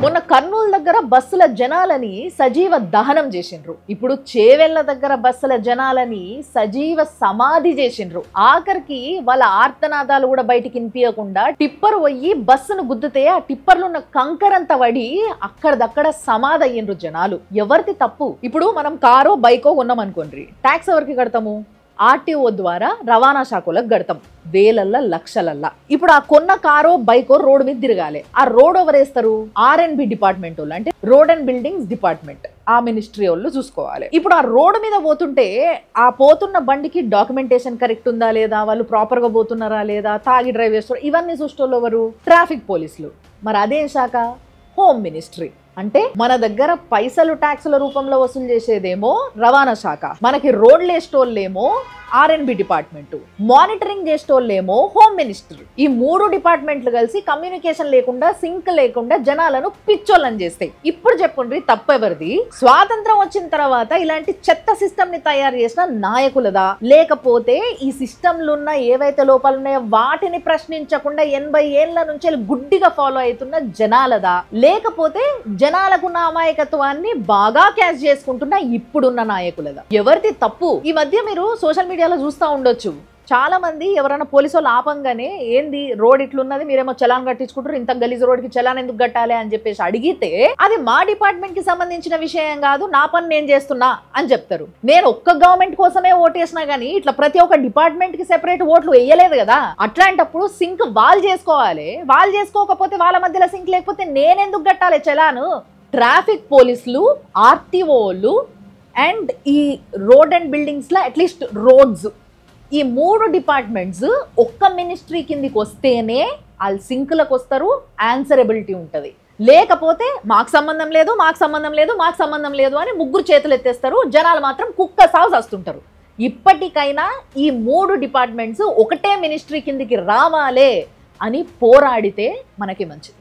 మొన్న కర్నూలు దగ్గర బస్సుల జనాలని సజీవ దహనం చేసిండ్రు. ఇప్పుడు చేవెళ్ల దగ్గర బస్సుల జనాలని సజీవ సమాధి చేసిండ్రు. ఆఖరికి వాళ్ళ ఆర్తనాదాలు కూడా బయటికి వినిపించకుండా టిప్పర్ పోయి బస్సును గుద్దితే ఆ టిప్పర్లో ఉన్న కంకరంత పడి అక్కడదక్కడ సమాధి అయ్యిండ్రు జనాలు. ఎవరిది తప్పు? ఇప్పుడు మనం కారో బైకో కొన్నాం అనుకోండి, ట్యాక్స్ ఎవరికి కడతాము? ఆర్టీఓ ద్వారా రవాణా శాఖలకు కడతాం, వేలల్ల లక్షలల్లా. ఇప్పుడు ఆ కొన్న కారో బైకో రోడ్ మీద తిరగాలి. ఆ రోడ్ ఎవరు వేస్తారు? R&B డిపార్ట్మెంట్ వాళ్ళు, అంటే రోడ్ అండ్ బిల్డింగ్స్ డిపార్ట్మెంట్, ఆ మినిస్ట్రీ వాళ్ళు చూసుకోవాలి. ఇప్పుడు ఆ రోడ్ మీద పోతుంటే ఆ పోతున్న బండికి డాక్యుమెంటేషన్ కరెక్ట్ ఉందా లేదా, వాళ్ళు ప్రాపర్ గా పోతున్నారా లేదా, తాగి డ్రైవ్ చేస్తారు, ఇవన్నీ చూసేవాళ్ళు ఎవరు? ట్రాఫిక్ పోలీసులు. మరి అదేం శాఖ? Home ministry. అంటే మన దగ్గర పైసలు ట్యాక్సుల రూపంలో వసూలు చేసేదేమో రవాణా శాఖ, మనకి రోడ్లు వేసేటోళ్ళేమో R&B డిపార్ట్మెంట్, మానిటరింగ్ చేసేటోళ్ళేమో హోమ్ మినిస్టర్. ఈ మూడు డిపార్ట్మెంట్లు కలిసి కమ్యూనికేషన్ లేకుండా, సింక్ లేకుండా జనాలను పిచ్చోళ్ళని చేస్తాయి. ఇప్పుడు చెప్పండి, తప్పెవరిది? స్వాతంత్రం వచ్చిన తర్వాత ఇలాంటి చెత్త సిస్టమ్ ని తయారు చేసిన నాయకులదా, లేకపోతే ఈ సిస్టంలో ఉన్న ఏవైతే లోపాలు ఉన్నాయో వాటిని ప్రశ్నించకుండా 80 ఏళ్ల నుంచి గుడ్డిగా ఫాలో అవుతున్న జనాలదా, లేకపోతే జనాలకున్న అమాయకత్వాన్ని బాగా క్యాష్ చేసుకుంటున్న ఇప్పుడున్న నాయకులదా? ఎవరిది తప్పు? ఈ మధ్య మీరు సోషల్ మీడియాలో చూస్తూ ఉండొచ్చు, చాలా మంది ఎవరైనా పోలీసు వాళ్ళు ఆపంగానే ఏంది రోడ్ ఇట్లున్నది, మీరేమో చలాన్ కట్టించుకుంటారు, ఇంత గలీజ్ రోడ్ కి చలాన్ ఎందుకు కట్టాలి అని చెప్పేసి అడిగితే అది మా డిపార్ట్మెంట్ కి సంబంధించిన విషయం కాదు, నా పని నేను చేస్తున్నా అని చెప్తారు. నేను ఒక్క గవర్నమెంట్ కోసమే ఓటేసినా గానీ ఇట్లా ప్రతి ఒక్క డిపార్ట్మెంట్ కి సెపరేట్ ఓట్లు వేయలేదు కదా. అట్లాంటప్పుడు సింక్ వాళ్ళు చేసుకోవాలి, వాళ్ళు చేసుకోకపోతే వాళ్ళ మధ్యలో సింక్ లేకపోతే నేనెందుకు కట్టాలి చలాను? ట్రాఫిక్ పోలీసులు, ఆర్టీఓలు అండ్ ఈ రోడ్ అండ్ బిల్డింగ్స్ లో అట్లీస్ట్ రోడ్స్, ఈ మూడు డిపార్ట్మెంట్స్ ఒక్క మినిస్ట్రీ కిందికి వస్తేనే వాళ్ళు సింకులకు వస్తారు, ఆన్సరబిలిటీ ఉంటుంది. లేకపోతే మాకు సంబంధం లేదు, మాకు సంబంధం లేదు, మాకు సంబంధం లేదు అని ముగ్గురు చేతులు ఎత్తేస్తారు, జనాలు మాత్రం కుక్క సాగు వస్తుంటారు. ఇప్పటికైనా ఈ మూడు డిపార్ట్మెంట్స్ ఒకటే మినిస్ట్రీ కిందికి రావాలే అని పోరాడితే మనకి మంచిది.